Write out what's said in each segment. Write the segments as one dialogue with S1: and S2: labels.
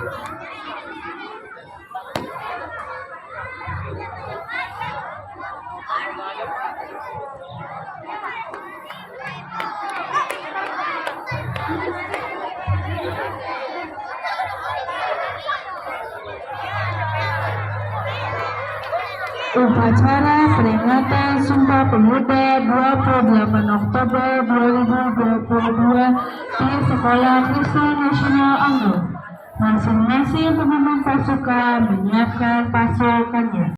S1: Upacara peringatan Sumpah Pemuda 28 Oktober 2022 di Sekolah Kristen Nasional Anggun. Masing-masing pemimpin pasukan menyiapkan pasukannya.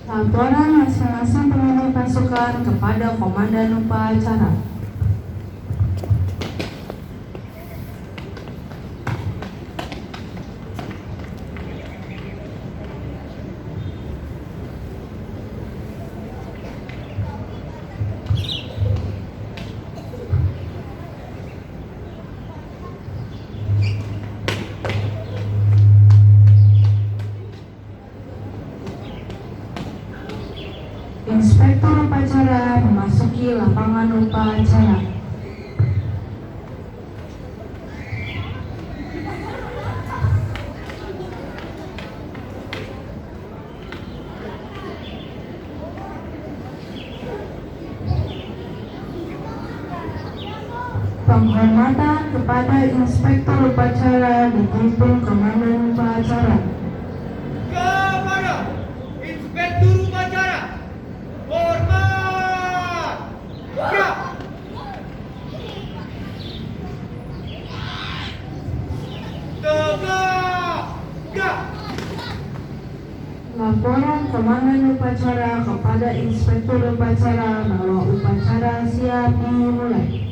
S1: Laporan masing-masing pemimpin pasukan kepada Komandan Upacara. Inspektur upacara memasuki lapangan upacara. Penghormatan kepada inspektur upacara dipimpin Komandan Upacara.
S2: Kepada inspektur upacara, hormat! Gerak! Tegak! Gerak!
S1: Laporan Komandan Upacara kepada inspektur upacara bahwa upacara siap dimulai.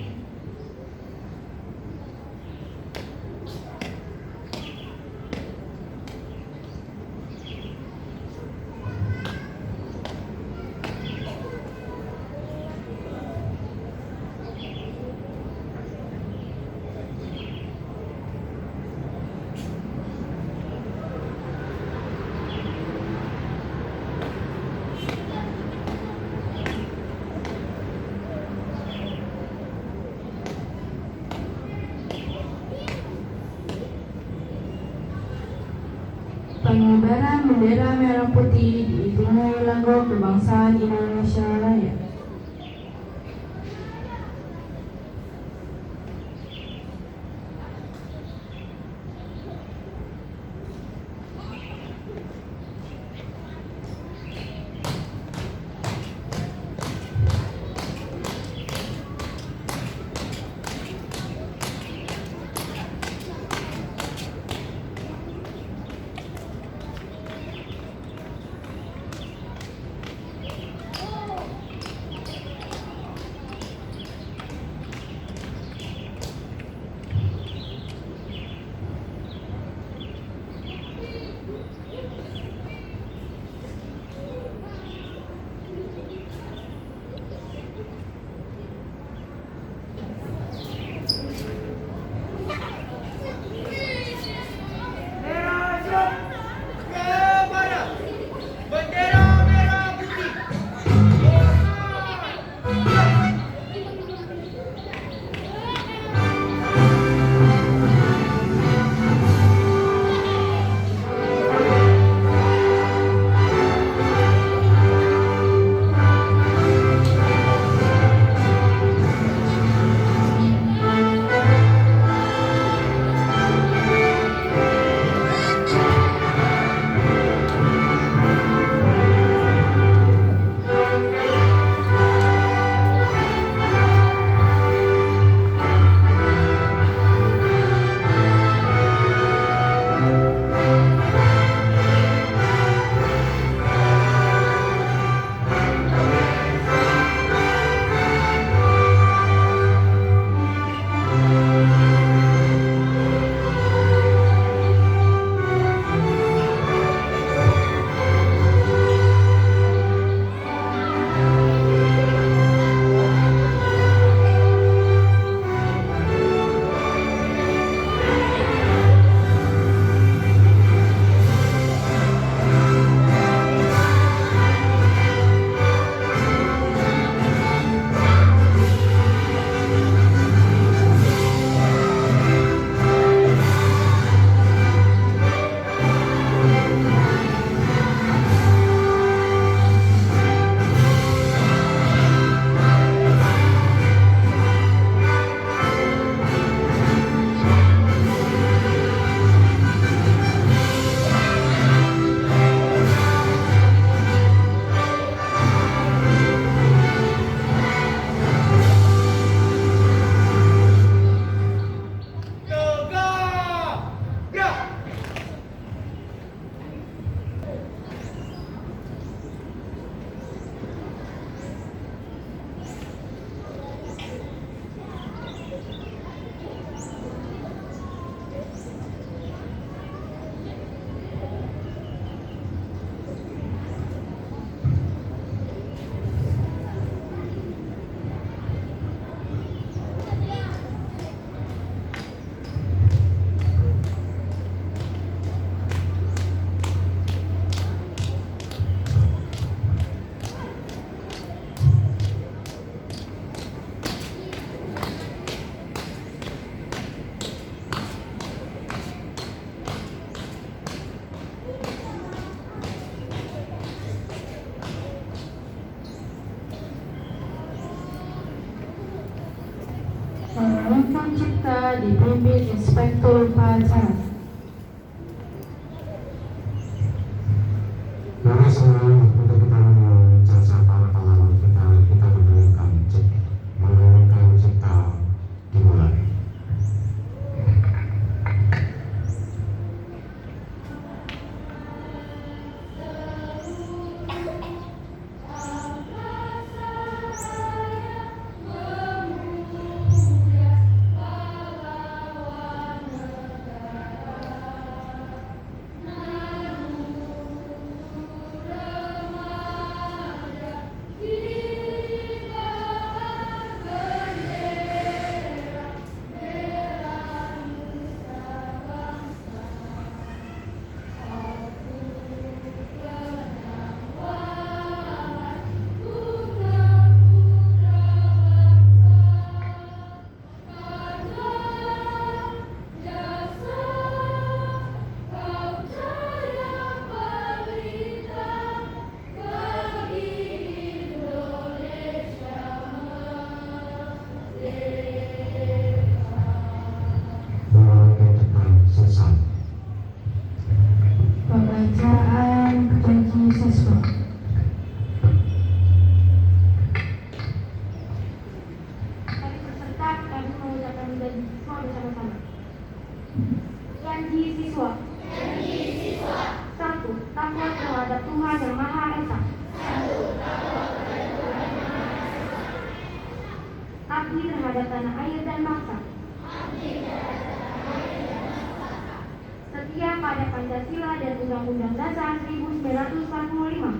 S1: Pengibaran bendera merah putih diiringi lagu kebangsaan Indonesia Raya. dipimpin Inspektur Upacara.
S3: Mari semua untuk kita memohon jasa para pahlawan kita menggunakan cipta dimulai.
S1: Pembacaan janji siswa.
S4: Kami peserta kami mengucapkan janji siswa bersama-sama. Janji siswa. Satu, takwa terhadap Tuhan Yang Maha Esa. Abdi terhadap tanah air dan bangsa. Setia pada Pancasila dan Undang-Undang Dasar 1945.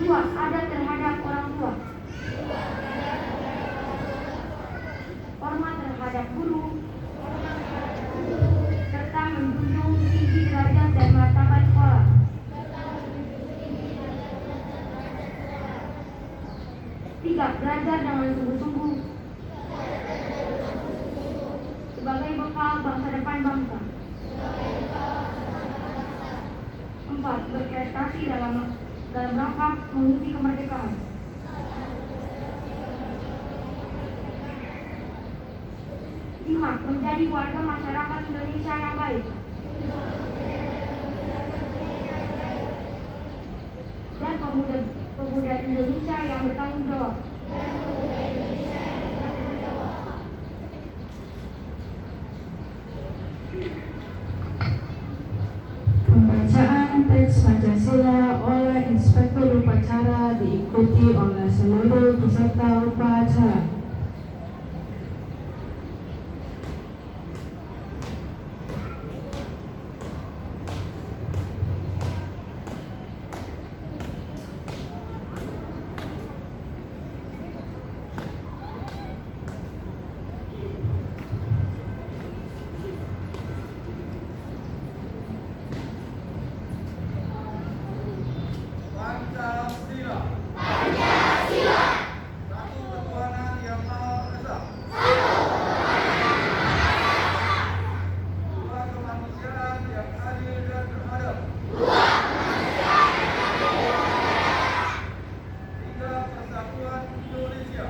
S4: Dua, adab terhadap orang tua. Hormat terhadap guru, serta menjunjung tinggi derajat dan martabat sekolah. Tiga, belajar dengan sungguh-sungguh sebagai bekal bangsa depan bangsa. Empat, berprestasi dalam rangka mengisi kemerdekaan. Lima, menjadi warga masyarakat Indonesia yang baik. Dan pemuda Indonesia yang bertanggung jawab.
S1: Pembacaan teks Pancasila oleh Inspektur Upacara diikuti oleh seluruh peserta upacara.
S2: Pancasila. Satu ketuhanan yang Maha Esa. Dua kemanusiaan yang adil dan beradab. Tiga persatuan Indonesia.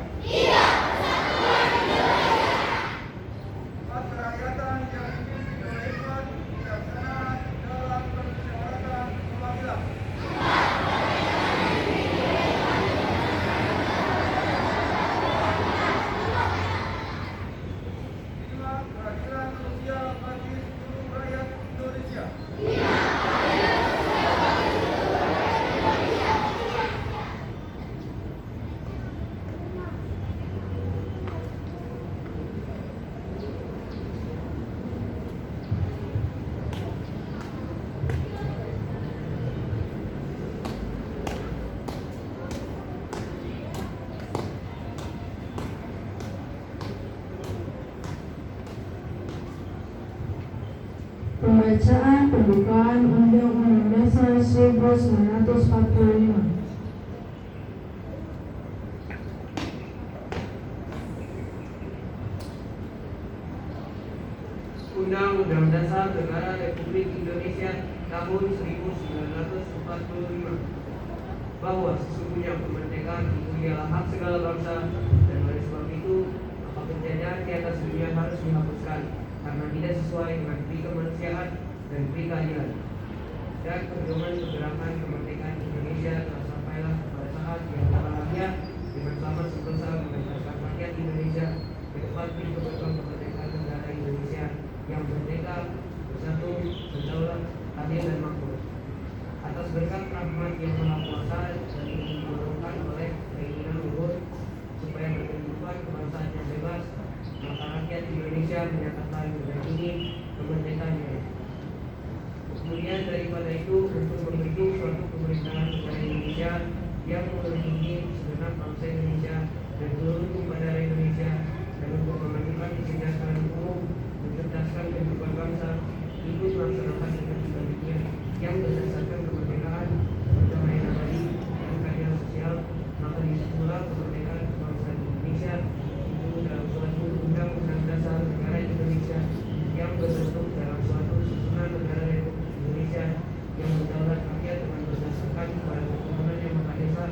S2: Empat kerakyatan yang dipimpin oleh hikmat, kebijaksanaan dalam permusyawaratan kebangsaan. Lima, keadilan sosial bagi seluruh rakyat Indonesia.
S1: Pembacaan pembukaan Undang-Undang Dasar 1945.
S5: Undang-Undang Dasar Negara Republik Indonesia tahun 1945 bahwa sesungguhnya kemerdekaan kemerdekaan itu ialah hak segala bangsa, dan oleh sebab itu apa penjajahan di atas dunia harus dihapuskan karena tidak sesuai dengan pri kemanusiaan dan pri keadilan. Dan perjuangan pergerakan kemerdekaan Indonesia telah sampailah pada saat yang bahagia dengan selamat sentosa mengantarkan rakyat Indonesia ke depan pintu gerbang kemerdekaan negara Indonesia yang merdeka, bersatu, berdaulat, adil dan makmur. Atas berkat rahmat yang maha kuasa dan didorongkan oleh keinginan luhur supaya berkehidupan kebangsaan yang bebas, maka rakyat Indonesia menyatakan negara ini kemerdekaannya. Kemudian daripada itu untuk membentuk suatu pemerintahan negara Indonesia yang melindungi segenap bangsa Indonesia dan seluruh tumpah darah Indonesia, dan untuk memajukan kesejahteraan umum, mencerdaskan kehidupan bangsa, ikut melaksanakan kepentingan yang berdasarkan kemerdekaan, perdamaian abadi, dan keadilan sosial, maka disitulah kemerdekaan kebangsaan Indonesia itu dalam suatu undang-undang dasar negara Indonesia yang berbentuk dalam suatu susunan negara Indonesia yang berdaulat rakyat dengan berdasarkan pada ketuhanan yang maha esa,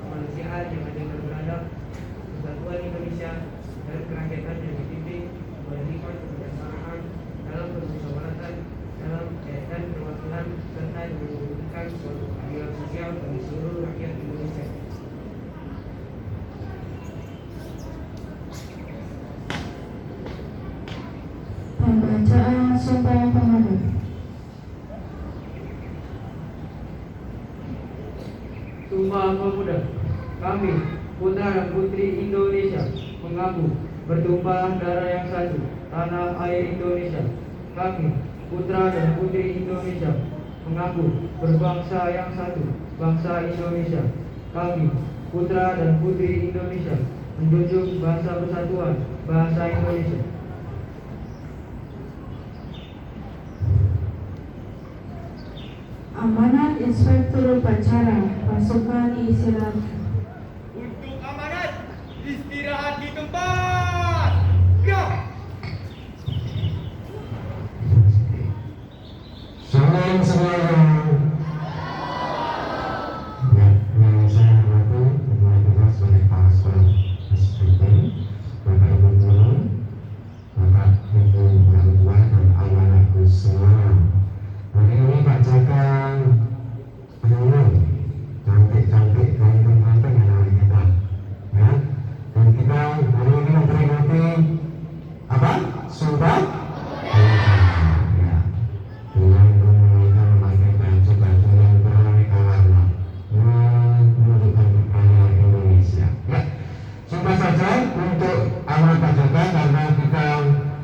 S5: kemanusiaan yang adil dan beradab, kesatuan Indonesia dan kerakyatan yang dipimpin oleh hikmat kebijaksanaan dalam permusyawaratan dan perwakilan serta mewujudkan suatu keadilan sosial bagi seluruh rakyat Indonesia.
S1: Pembacaan Sumpah Pemuda.
S5: Sumpah Pemuda. Kami, putra dan putri Indonesia, mengaku bertumpah darah yang satu, tanah air Indonesia. Kami, putra dan putri Indonesia, mengaku berbangsa yang satu, bangsa Indonesia. Kami, putra dan putri Indonesia, menjunjung bahasa persatuan, bahasa Indonesia.
S1: Amanat Inspektur Upacara Pasukan Istirahat.
S2: Untuk amanat, istirahat di tempat. Ya.
S3: Salam semuanya. Ya, yang saya hormati ketua kita sebagai kepala sekolah SPP, Bapak Ibu Guru, Bapak Ibu orang tua dan anak-anakku semua. Hari ini Pak Jaka penyuluh cantik-cantik ganteng-ganteng anak kita, ya. Dan kita hari ini memperingati apa? Sumpah. Ya. Dengan memakai baju-baju yang beraneka warna menunjukkan budaya Indonesia. Ya. Sumpah saja untuk amanat Pak Jaka karena kita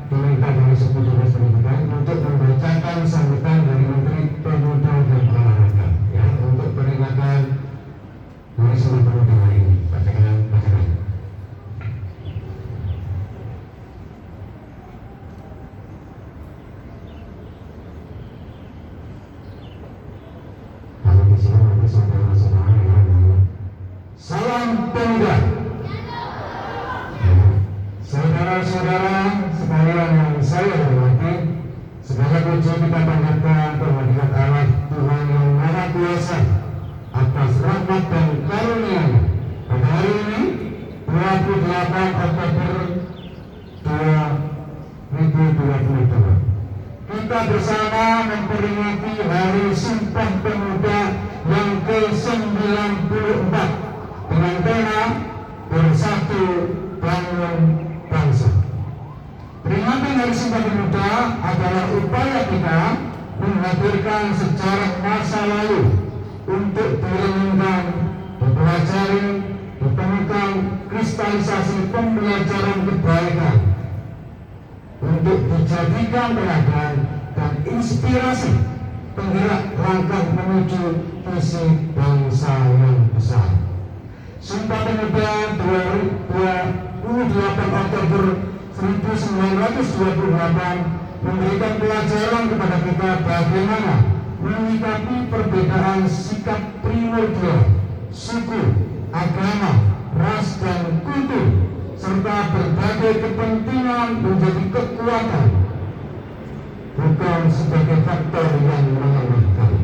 S3: diminta dari suku dinas pendidikan untuk membacakan sambutan dari Menteri Pemuda dan Olahraga, ya, untuk peringatan Hari Sumpah Pemuda hari ini. Bacakan. Kalau di sini nanti saudara-saudara yang salam pemuda. Saudara-saudara sekalian yang saya hormati, segala puji kita panjatkan kehadirat Allah Tuhan yang Maha Kuasa atas rahmat dan karunia-Nya. Pada hari ini 28 Oktober 2022, kita bersama memperingati Hari Sumpah Pemuda yang ke-94 dengan tema Bersatu Bangun Bangsa. Peringatan Hari Sumpah Pemuda adalah upaya kita menghadirkan sejarah masa lalu untuk direnungkan, dipelajari, ditemukan kristalisasi pembelajaran kebaikan untuk dijadikan teladan dan inspirasi penggerak langkah menuju visi bangsa yang besar. Sumpah Pemuda 28 Oktober 1928 memberikan pelajaran kepada kita bagaimana menyikapi perbedaan sikap primordial, suku, agama, ras dan kultur, serta berbagai kepentingan menjadi kekuatan, bukan sebagai faktor yang melemahkan.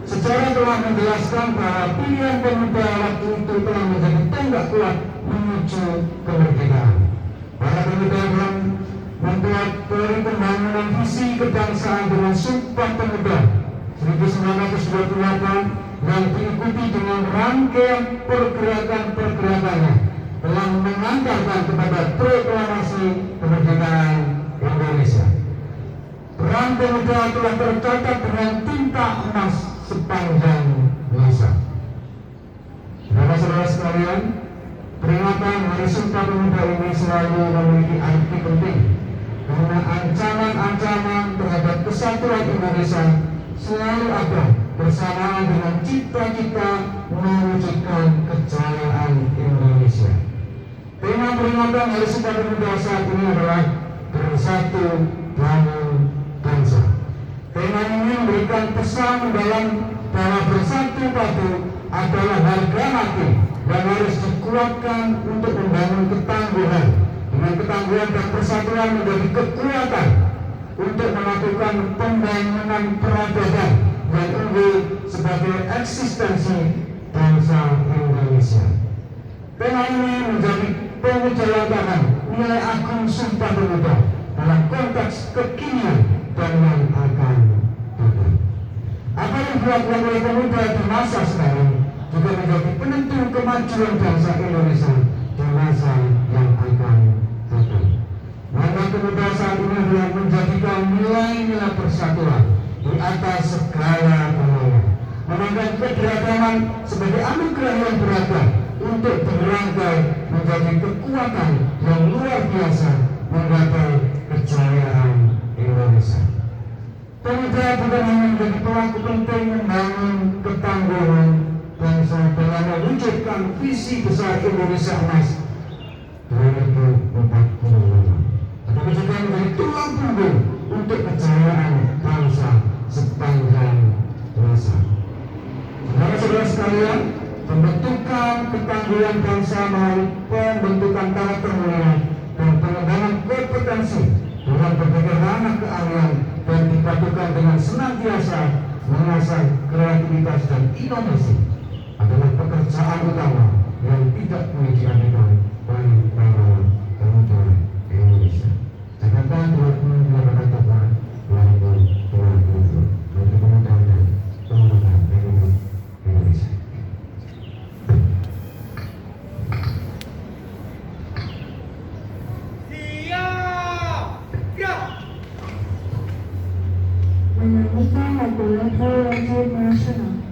S3: Sejarah telah menjelaskan bahwa pilihan pemuda waktu itu telah menjadi tonggak kuat menuju kemerdekaan. Para pemuda yang membuat teori pembangunan visi kebangsaan dengan Sumpah Pemuda 1928 yang diikuti dengan rangkaian pergerakan-pergerakannya telah mengantarkan kepada proklamasi kemerdekaan Indonesia. Peran pemuda telah tercatat dengan tinta emas sepanjang masa. Saudara-saudara sekalian, peringatan Hari Sumpah Pemuda ini selalu memiliki arti penting karena ancaman-ancaman terhadap kesatuan Indonesia selalu ada bersamaan dengan cita-cita mewujudkan kejayaan Indonesia. Tema peringatan Hari Sumpah Pemuda saat ini adalah bersatu bangun bangsa. Tema ini memberikan pesan mendalam bahwa bersatu padu adalah harga mati dan harus dikuatkan untuk membangun ketangguhan. Dengan ketangguhan dan persatuan menjadi kekuatan untuk melakukan pembangunan peradaban yang unggul sebagai eksistensi bangsa Indonesia. Tema ini menjadi pengejawantahan nilai agung Sumpah Pemuda dalam konteks kekinian dan yang akan datang. Apa yang dilakukan oleh pemuda di masa sekarang juga menjadi penentu kemajuan bangsa Indonesia di masa yang akan datang. Maka pemuda saat ini adalah menjadikan nilai-nilai persatuan di atas segala galanya, memandang keberagaman sebagai anugerah yang beragam untuk berangkai menjadi kekuatan yang luar biasa menggapai kejayaan Indonesia. Pemuda bukan hanya menjadi pelaku penting membangun ketangguhan bangsa dalam mewujudkan visi besar Indonesia Emas 2045, tetapi juga menjadi tulang punggung untuk kejayaan bangsa sepanjang masa. Saudara-saudara sekalian, pembentukan ketangguhan bangsa melalui pembentukan karakter mulia dan pengembangan kompetensi dengan berbagai ranah keahlian dan dipadukan dengan senantiasa mengasah kreativitas dan inovasi adalah pekerjaan utama yang tidak boleh diabaikan oleh para pemuda Indonesia. Jakarta 28 Oktober 2020 Menteri Pemuda dan Olahraga Republik Indonesia.
S1: Menyanyikan lagu-lagu wajib nasional.
S6: Pemuda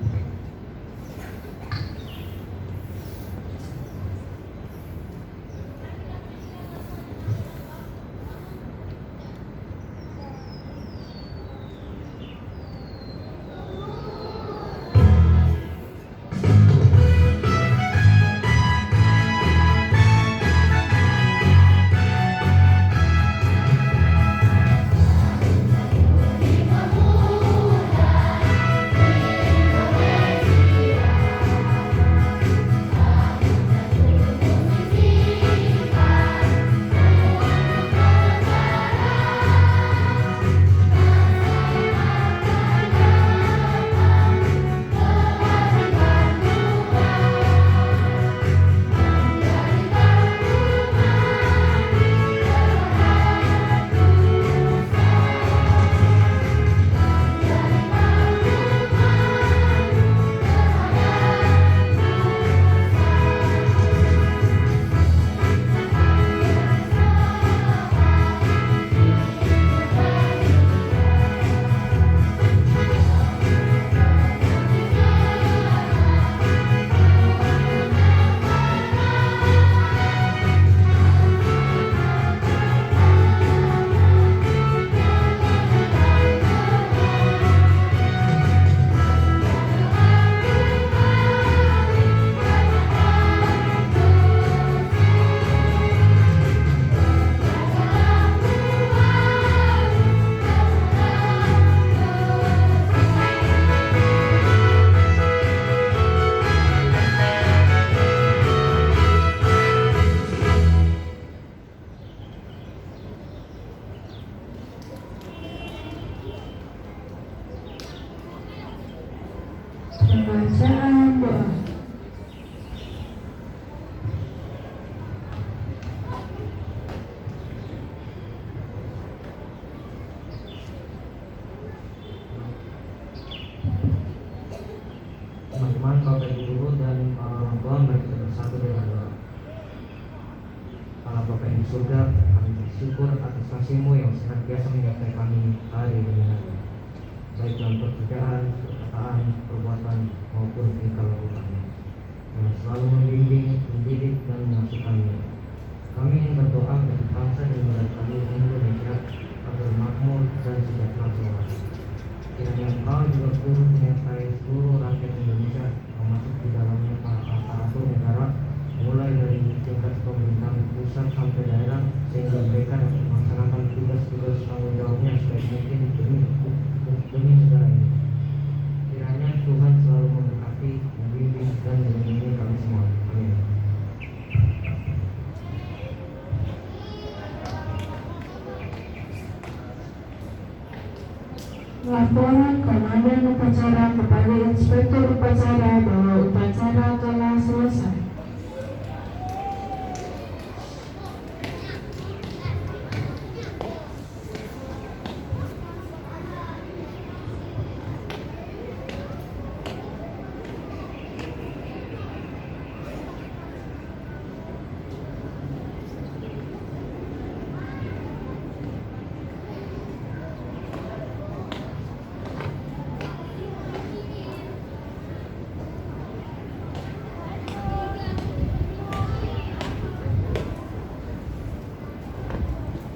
S1: Bacaan doa.
S5: Teman-teman, Bapak Ibu Guru dan para orang tua, mari kita bersatu dengan doa. Allah Bapa di surga, kami bersyukur atas kasih-Mu yang senantiasa menyertai kami hari demi hari, baik dalam pekerjaan, perkataan, perbuatan maupun tingkah laku kami, yang selalu membimbing, mendidik dan mengasuh kami. Kami ingin berdoa bagi bangsa dan negara kami Indonesia agar makmur dan sejahtera selalu. Kiranya Engkau juga turut menyertai seluruh rakyat Indonesia, termasuk di dalamnya para aparatur negara, mulai dari tingkat pemerintahan pusat sampai daerah, sehingga mereka dapat melaksanakan tugas-tugas tanggung jawabnya sebaik mungkin demi negara ini. Kiranya Tuhan selalu memberkati, membimbing dan melindungi kami semua. Amin.
S1: Laporan Komandan Upacara kepada Inspektur Upacara bahwa upacara telah selesai.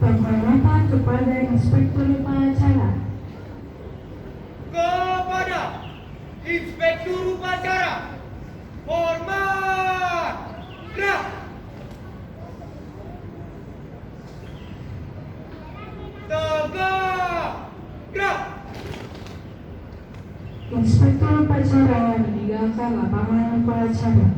S1: Penghormatan kepada Inspektur Upacara.
S2: Kepada Inspektur Upacara, hormat, gerak. Tegak, gerak.
S1: Inspektur Upacara meninggalkan lapangan upacara.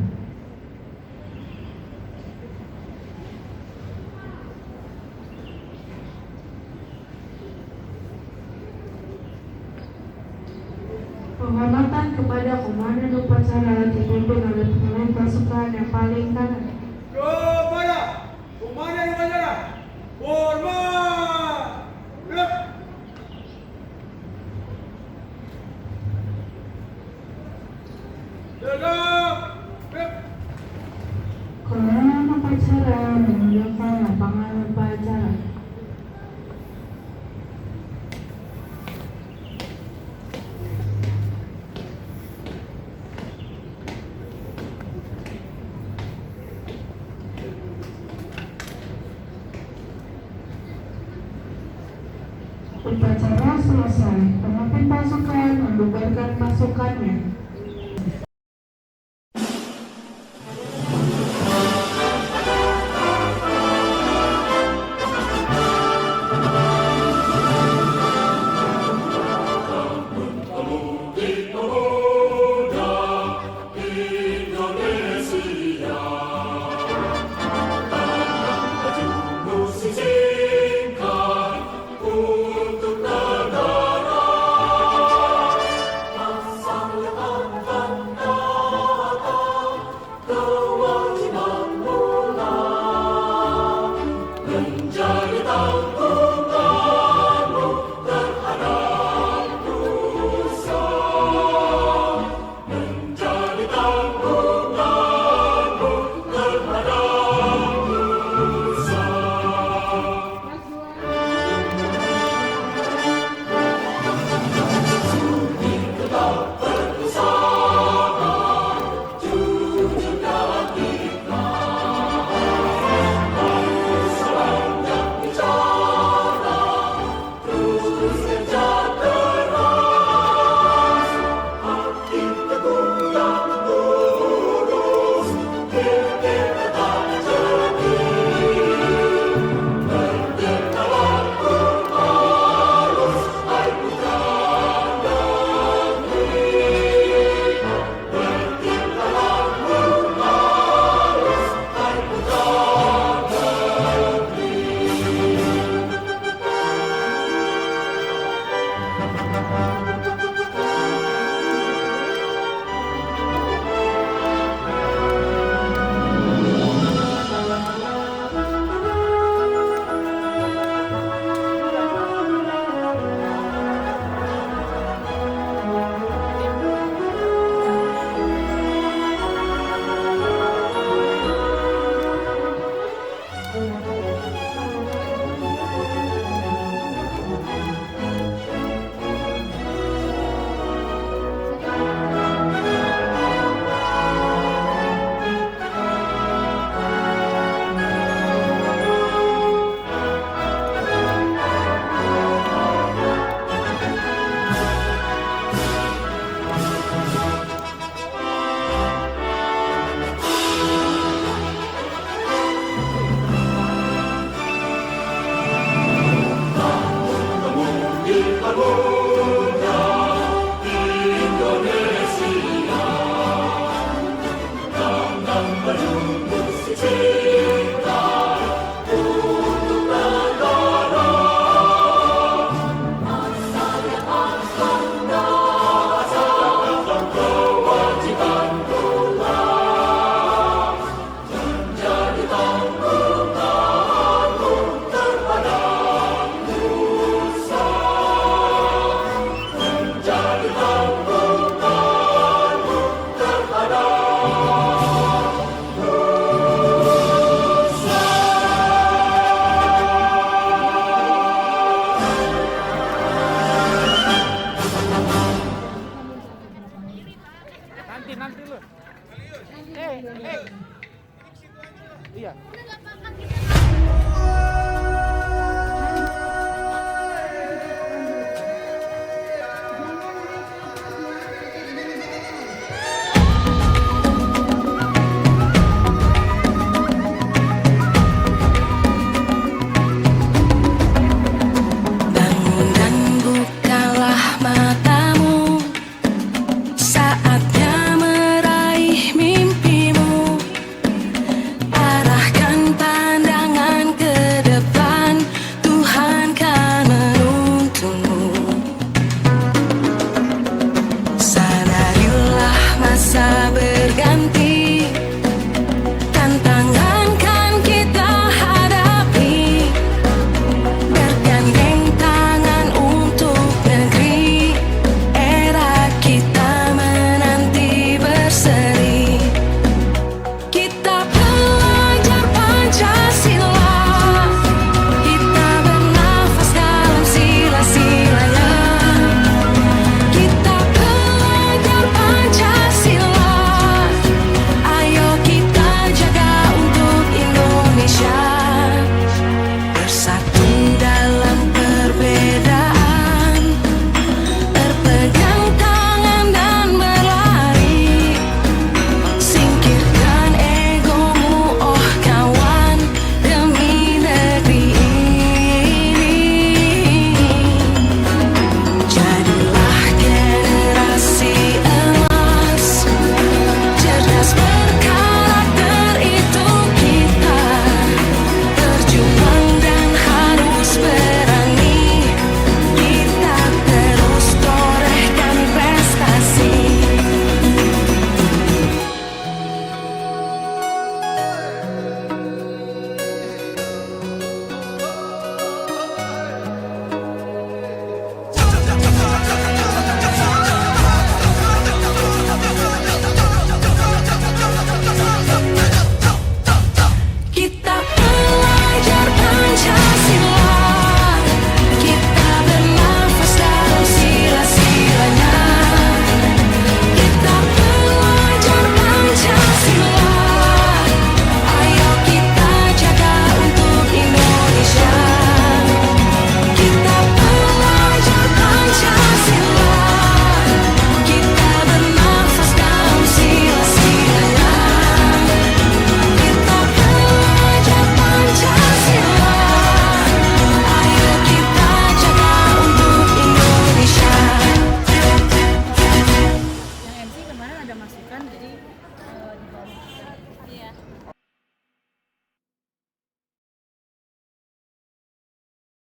S1: Penghormatan kepada Komandan Upacara dipimpin oleh pemimpin pasukan yang paling kanan.
S2: Kepada Komandan Upacara, hormat, gerak. Tegak, gerak.
S1: Komandan Upacara meninggalkan lapangan upacara. Upacara selesai, pemimpin pasukan membubarkan pasukannya.